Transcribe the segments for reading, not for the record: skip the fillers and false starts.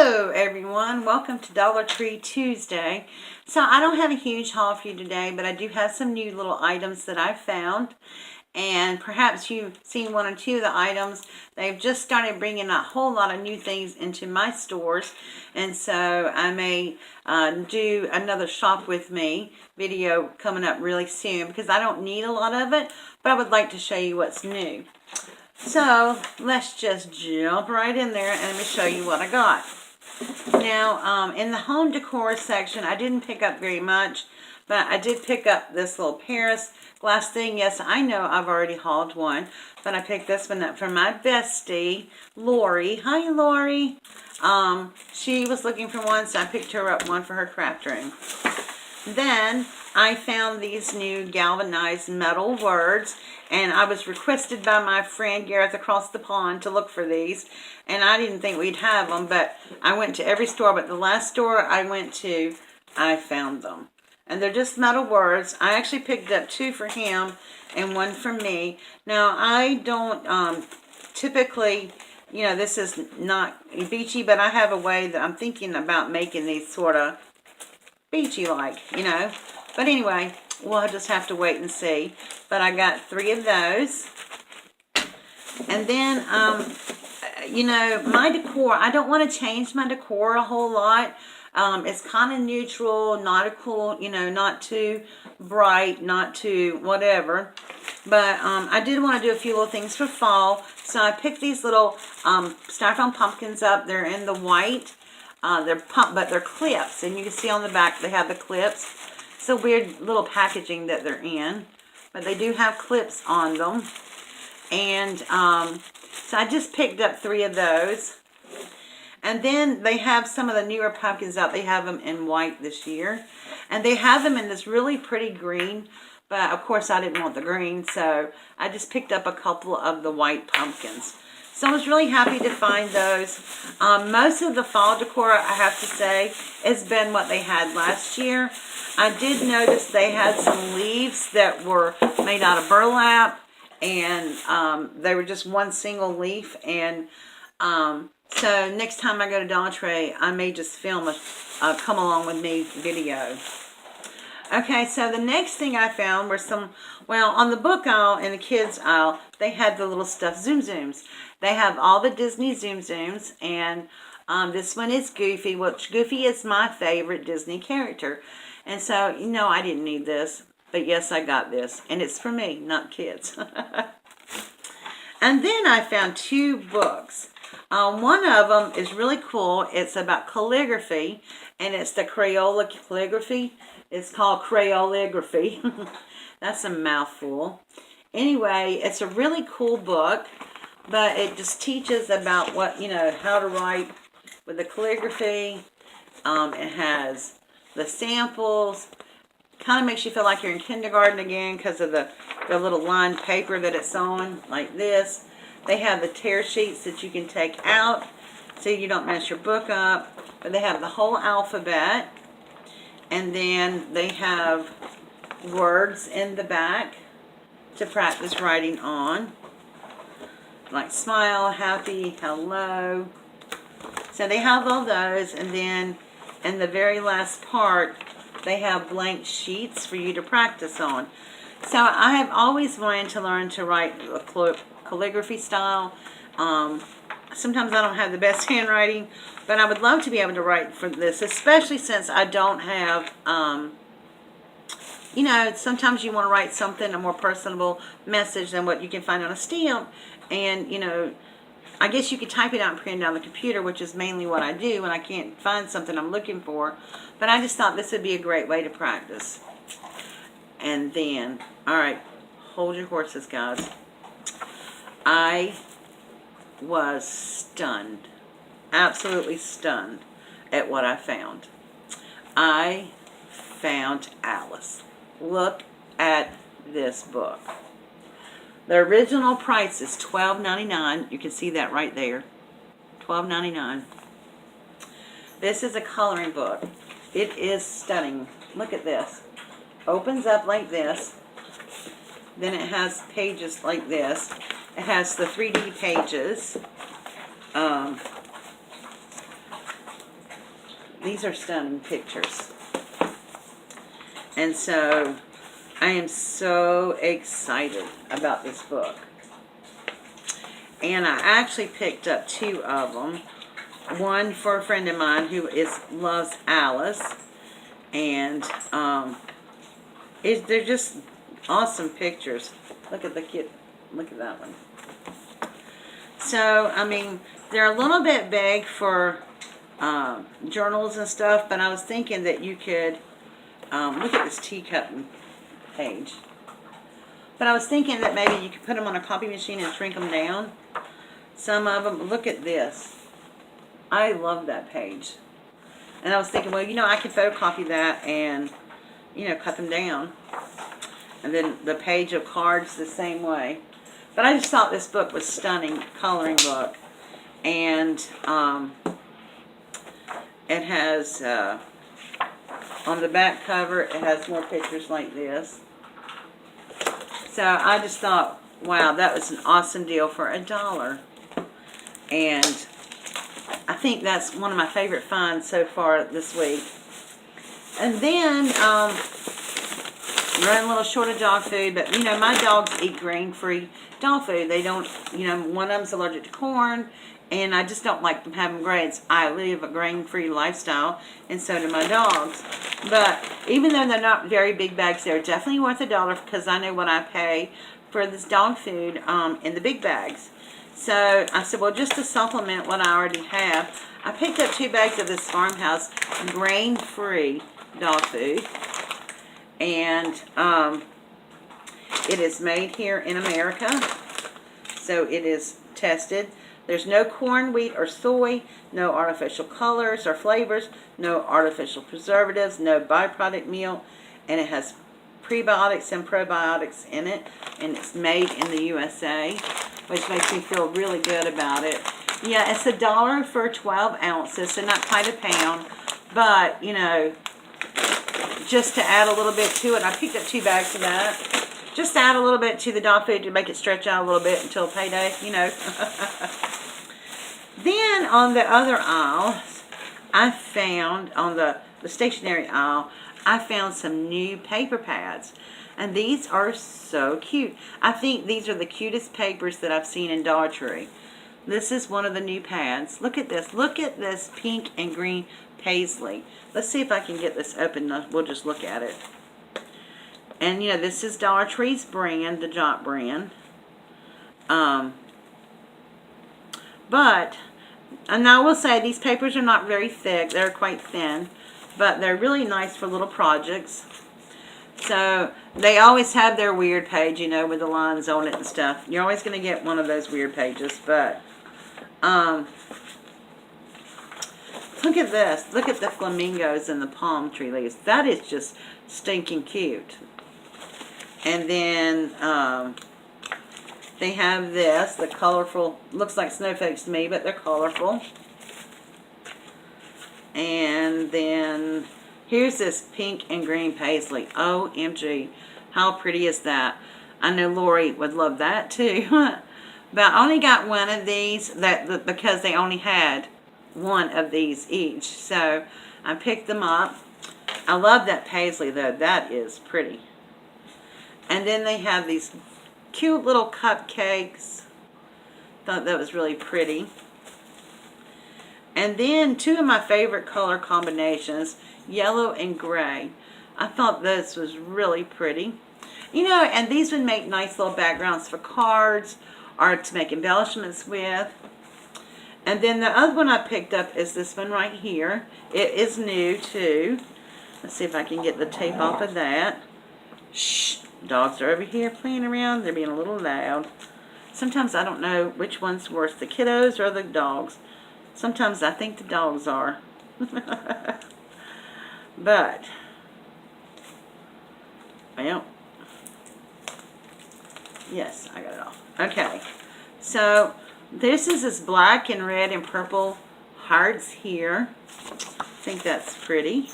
Hello everyone, welcome to Dollar Tree Tuesday. So I don't have a huge haul for you today, but I do have some new little items that I've found. And perhaps you've seen one or two of the items. They've just started bringing a whole lot of new things into my stores. And so I may do another shop with me video coming up really soon because I don't need a lot of it, but I would like to show you what's new. So let's just jump right in there and let me show you what I got. Now, in the home decor section, I didn't pick up very much, but I did pick up this little Paris glass thing. Yes, I know I've already hauled one, but I picked this one up from my bestie, Lori. Hi, Lori. She was looking for one, so I picked her up one for her craft room. Then I found these new galvanized metal words, and I was requested by my friend Gareth across the pond to look for these, and I didn't think we'd have them, but I went to every store, but the last store I went to, I found them. And they're just metal words. I actually picked up two for him and one for me. Now, I don't typically, you know, this is not beachy, but I have a way that I'm thinking about making these sort of beachy-like, you know. But anyway, we'll just have to wait and see. But I got 3 of those. And then, you know, my decor, I don't want to change my decor a whole lot. It's kind of neutral, not a cool, you know, not too bright, not too whatever. But I did want to do a few little things for fall. So I picked these little styrofoam pumpkins up. They're in the white. But they're clips, and you can see on the back they have the clips. It's a weird little packaging that they're in, but they do have clips on them. And so I just picked up 3 of those. And then they have some of the newer pumpkins out. They have them in white this year, and they have them in this really pretty green. But of course I didn't want the green, so I just picked up a couple of the white pumpkins. So I was really happy to find those. Most of the fall decor, I have to say, has been what they had last year. I did notice they had some leaves that were made out of burlap, and they were just one single leaf. And so next time I go to Dollar Tree, I may just film a come along with me video. Okay, so the next thing I found were some, well, on the book aisle and the kids aisle, they had the little stuffed Zoom Zooms. They have all the Disney Zoom Zooms, and this one is Goofy, which Goofy is my favorite Disney character. And so, you know, I didn't need this, but yes, I got this, and it's for me, not kids. And then I found 2 books. One of them is really cool. It's about calligraphy, and it's the Crayola calligraphy. It's called Crayoligraphy. That's a mouthful. Anyway, it's a really cool book, but it just teaches about what, you know, how to write with the calligraphy. It has the samples. Kind of makes you feel like you're in kindergarten again because of the little lined paper that it's on, like this. They have the tear sheets that you can take out so you don't mess your book up. But they have the whole alphabet. And then they have words in the back to practice writing on. Like smile, happy, hello. So they have all those. And then in the very last part, they have blank sheets for you to practice on. So I have always wanted to learn to write a calligraphy style. Sometimes I don't have the best handwriting, but I would love to be able to write for this, especially since I don't have, you know, sometimes you want to write something, a more personable message than what you can find on a stamp. And, you know, I guess you could type it out and print it on the computer, which is mainly what I do when I can't find something I'm looking for. But I just thought this would be a great way to practice. And then, all right, hold your horses, guys. I was stunned, absolutely stunned at what I found. I found Alice. Look at this book. The original price is $12.99. You can see that right there. $12.99. This is a coloring book. It is stunning. Look at this. Opens up like this. Then it has pages like this. It has the 3D pages. These are stunning pictures. And so I am so excited about this book. And I actually picked up 2 of them. One for a friend of mine who loves Alice. And they're just awesome pictures. Look at the kid. Look at that one. So, I mean, they're a little bit big for journals and stuff, but I was thinking that you could, look at this teacup page. But I was thinking that maybe you could put them on a copy machine and shrink them down. Some of them, look at this. I love that page. And I was thinking, well, you know, I could photocopy that and, you know, cut them down. And then the page of cards the same way. But I just thought this book was stunning, coloring book. And it has, on the back cover, it has more pictures like this. So I just thought, wow, that was an awesome deal for $1. And I think that's one of my favorite finds so far this week. And then, running a little short of dog food, but you know, my dogs eat grain-free dog food. They don't, you know, one of them's allergic to corn, and I just don't like them having grains. I live a grain-free lifestyle, and so do my dogs. But even though they're not very big bags, they're definitely worth $1 because I know what I pay for this dog food in the big bags. So I said, well, just to supplement what I already have, I picked up 2 bags of this Farmhouse grain-free dog food. And it is made here in America. So it is tested. There's no corn, wheat, or soy, no artificial colors or flavors, no artificial preservatives, no byproduct meal, and it has prebiotics and probiotics in it, and it's made in the USA, which makes me feel really good about it. Yeah, it's $1 for 12 ounces, so not quite a pound, but, you know, just to add a little bit to it. I picked up 2 bags of that. Just add a little bit to the dog food to make it stretch out a little bit until payday, you know. Then on the other aisle, I found, on the stationery aisle, I found some new paper pads. And these are so cute. I think these are the cutest papers that I've seen in Dollar Tree. This is one of the new pads. Look at this. Look at this pink and green paisley. Let's see if I can get this open. We'll just look at it. And, you know, this is Dollar Tree's brand, the Jot brand. But, and I will say, these papers are not very thick. They're quite thin. But they're really nice for little projects. So, they always have their weird page, you know, with the lines on it and stuff. You're always going to get one of those weird pages. But, look at this. Look at the flamingos and the palm tree leaves. That is just stinking cute. And then they have this, the colorful, looks like snowflakes to me, but they're colorful. And then here's this pink and green paisley. OMG, how pretty is that? I know Lori would love that too. But I only got one of these because they only had one of these each. So I picked them up. I love that paisley though. That is pretty. And then they have these cute little cupcakes. Thought that was really pretty. And then 2 of my favorite color combinations, yellow and gray. I thought this was really pretty. You know, and these would make nice little backgrounds for cards or to make embellishments with. And then the other one I picked up is this one right here. It is new too. Let's see if I can get the tape off of that. Shh. Dogs are over here playing around. They're being a little loud. Sometimes I don't know which one's worse, the kiddos or the dogs. Sometimes I think the dogs are. But, well, yes, I got it off. Okay, so this is this black and red and purple hearts here. I think that's pretty.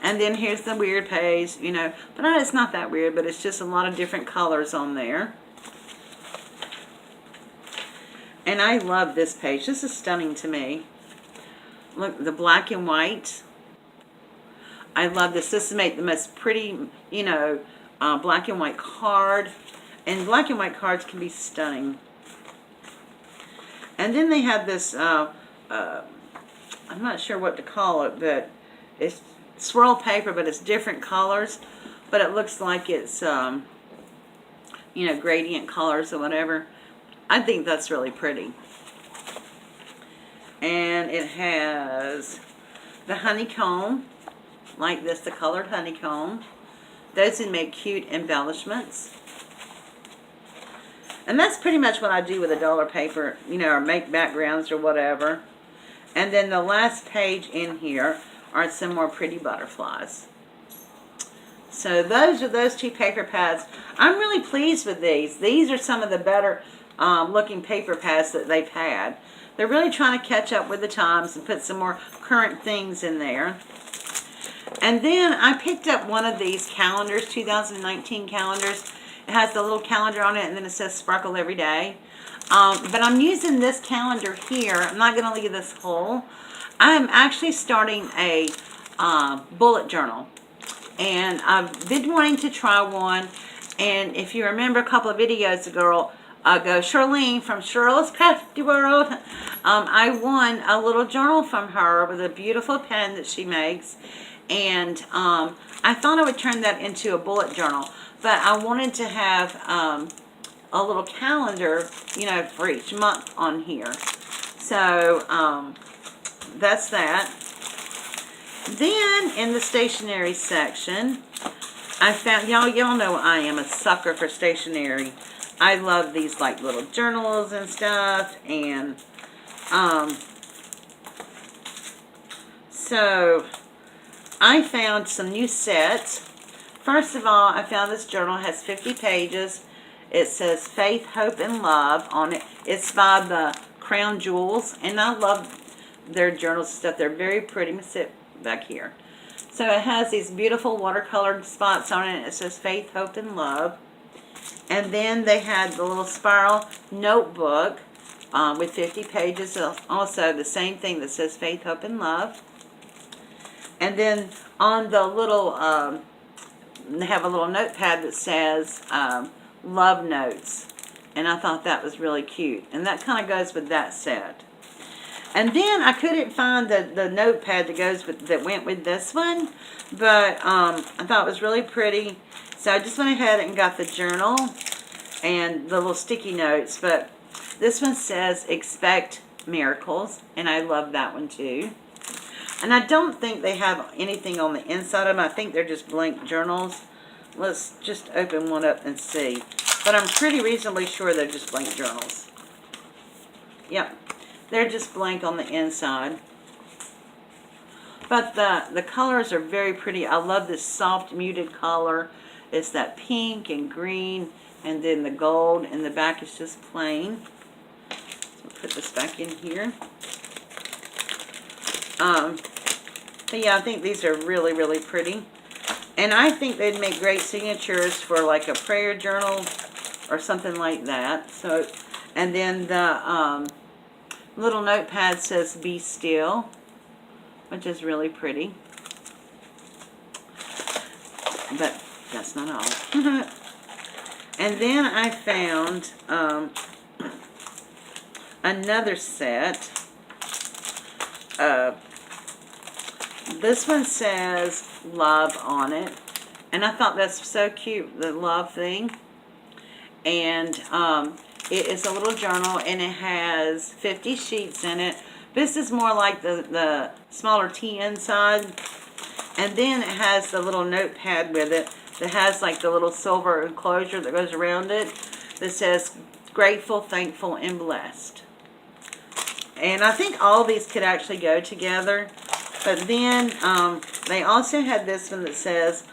And then here's the weird page, you know. But it's not that weird, but it's just a lot of different colors on there. And I love this page. This is stunning to me. Look, the black and white. I love this. This is made the most pretty, black and white card. And black and white cards can be stunning. And then they have this, I'm not sure what to call it, but it's swirl paper, but it's different colors. But it looks like it's, gradient colors or whatever. I think that's really pretty. And it has the honeycomb, like this, the colored honeycomb. Those would make cute embellishments. And that's pretty much what I do with a dollar paper, or make backgrounds or whatever. And then the last page in here are some more pretty butterflies. So those are those two paper pads. I'm really pleased with these. These are some of the better looking paper pads that they've had. They're really trying to catch up with the times and put some more current things in there. And then I picked up one of these calendars, 2019 calendars. It has the little calendar on it, and then it says sparkle every day. But I'm using this calendar here. I'm not going to leave this whole. I'm actually starting a bullet journal. And I've been wanting to try one. And if you remember a couple of videos ago, Charlene from Cheryl's Crafty World, I won a little journal from her with a beautiful pen that she makes. And I thought I would turn that into a bullet journal. But I wanted to have a little calendar, for each month on here. So that's that. Then in the stationery section, I found, y'all know I am a sucker for stationery. I love these like little journals and stuff. And so I found some new sets. First of all, I found this journal. It has 50 pages. It says Faith, Hope, and Love on it. It's by the Crown Jewels. And I love their journals and stuff. They're very pretty. Let me sit back here. So it has these beautiful watercolored spots on it. It says Faith, Hope, and Love. And then they had the little spiral notebook with 50 pages. Also the same thing that says Faith, Hope, and Love. And then on the little... they have a little notepad that says Love Notes. And I thought that was really cute. And that kind of goes with that set. And then I couldn't find the notepad that went with this one. But I thought it was really pretty. So I just went ahead and got the journal and the little sticky notes. But this one says Expect Miracles. And I love that one too. And I don't think they have anything on the inside of them. I think they're just blank journals. Let's just open one up and see. But I'm pretty reasonably sure they're just blank journals. Yep. They're just blank on the inside. But the colors are very pretty. I love this soft muted color. It's that pink and green and then the gold. And the back is just plain. So put this back in here. But yeah, I think these are really, really pretty. And I think they'd make great signatures for like a prayer journal or something like that. So, and then the little notepad says Be Still, which is really pretty. But that's not all. And then I found another set. This one says Love on it. And I thought that's so cute, the love thing. And it is a little journal, and it has 50 sheets in it. This is more like the smaller T inside. And then it has the little notepad with it that has like the little silver enclosure that goes around it that says Grateful, Thankful, and Blessed. And I think all these could actually go together. But then they also had this one that says,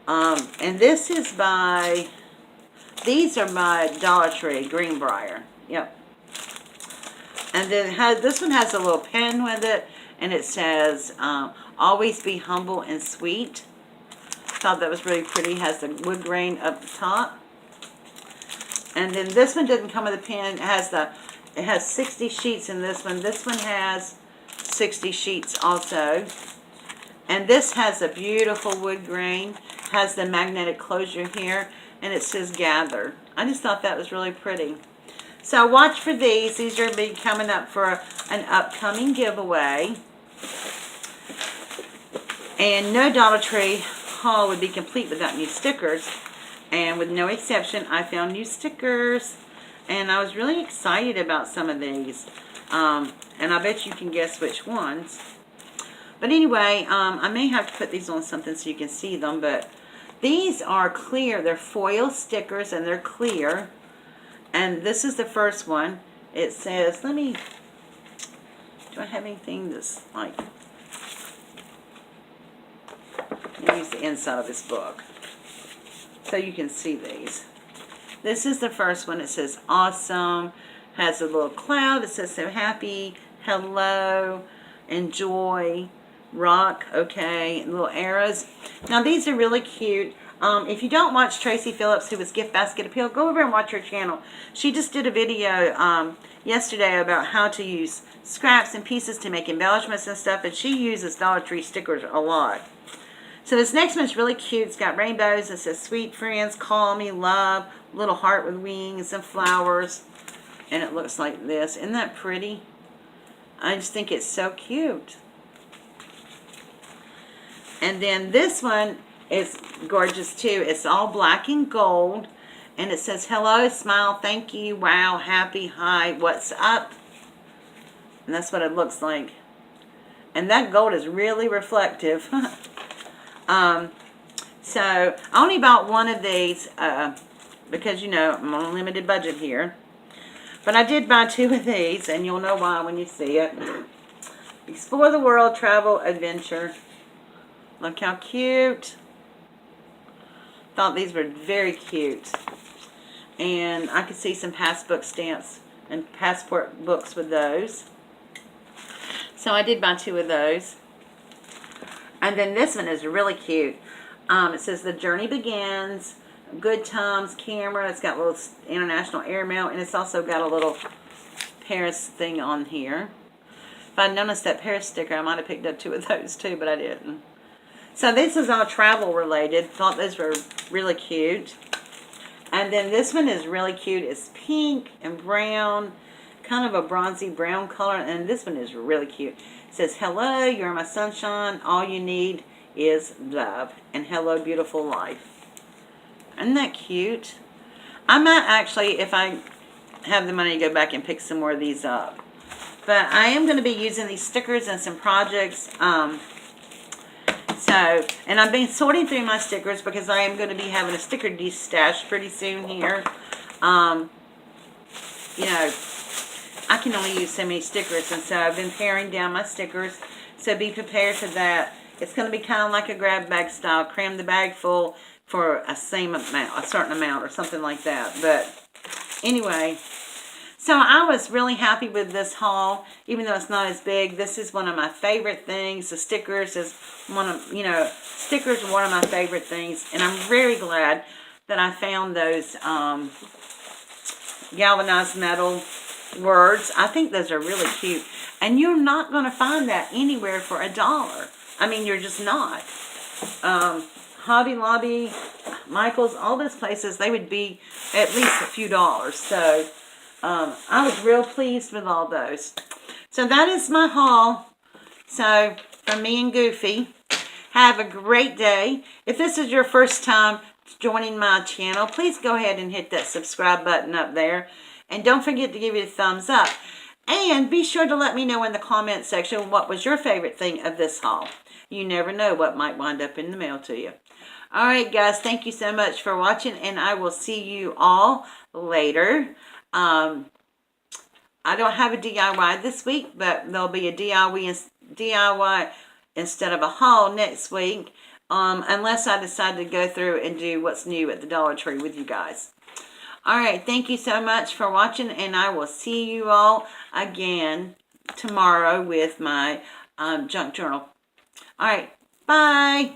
and this is by, these are by Dollar Tree, Greenbrier. Yep. And then this one has a little pen with it, and it says, Always Be Humble and Sweet. Thought that was really pretty. It has the wood grain up the top. And then this one doesn't come with a pen. It has 60 sheets in this one. This one has 60 sheets also. And this has a beautiful wood grain, has the magnetic closure here, and it says gather. I just thought that was really pretty. So watch for these. These are going to be coming up for an upcoming giveaway. And no Dollar Tree haul would be complete without new stickers. And with no exception, I found new stickers. And I was really excited about some of these. And I bet you can guess which ones. But anyway, I may have to put these on something so you can see them. But these are clear. They're foil stickers and they're clear. And this is the first one. It says, do I have anything that's like, let me use the inside of this book so you can see these. This is the first one. It says awesome, has a little cloud. It says so happy, hello, enjoy, rock, okay, and little arrows. Now these are really cute. If you don't watch Tracy Phillips, who was Gift Basket Appeal, go over and watch her channel. She just did a video yesterday about how to use scraps and pieces to make embellishments and stuff, and she uses Dollar Tree stickers a lot. So this next one is really cute. It's got rainbows. It says, sweet friends, call me, love, little heart with wings and flowers. And it looks like this. Isn't that pretty? I just think it's so cute. And then this one is gorgeous too. It's all black and gold. And it says, hello, smile, thank you, wow, happy, hi, what's up? And that's what it looks like. And that gold is really reflective. So I only bought one of these because, you know, I'm on a limited budget here. But I did buy two of these, and you'll know why when you see it. Explore the world, travel, adventure. Look how cute. Thought these were very cute. And I could see some passbook stamps and passport books with those. So I did buy two of those. And then this one is really cute. It says the journey begins. Good times, camera. It's got a little international airmail. And it's also got a little Paris thing on here. If I'd noticed that Paris sticker, I might have picked up two of those too, but I didn't. So this is all travel related. Thought those were really cute. And then this one is really cute. It's pink and brown, kind of a bronzy brown color. And this one is really cute. It says, hello, you're my sunshine. All you need is love. And hello, beautiful life. Isn't that cute? I might actually, if I have the money, go back and pick some more of these up. But I am going to be using these stickers and some projects. And I've been sorting through my stickers because I am going to be having a sticker de-stash pretty soon here. You know, I can only use so many stickers, and so I've been paring down my stickers. So be prepared for that. It's going to be kind of like a grab bag style. Cram the bag full for a certain amount or something like that. But anyway, so I was really happy with this haul, even though it's not as big. This is one of my favorite things. The stickers is stickers are one of my favorite things. And I'm very glad that I found those galvanized metal words. I think those are really cute. And you're not going to find that anywhere for $1. I mean, you're just not. Hobby Lobby, Michael's, all those places, they would be at least a few dollars. So I was real pleased with all those. So that is my haul. So from me and Goofy, have a great day. If this is your first time joining my channel, please go ahead and hit that subscribe button up there. And don't forget to give it a thumbs up. And be sure to let me know in the comment section what was your favorite thing of this haul. You never know what might wind up in the mail to you. Alright guys, thank you so much for watching, and I will see you all later. I don't have a DIY this week, but there'll be a DIY instead of a haul next week, unless I decide to go through and do what's new at the Dollar Tree with you guys. Alright, thank you so much for watching, and I will see you all again tomorrow with my junk journal. Alright, bye!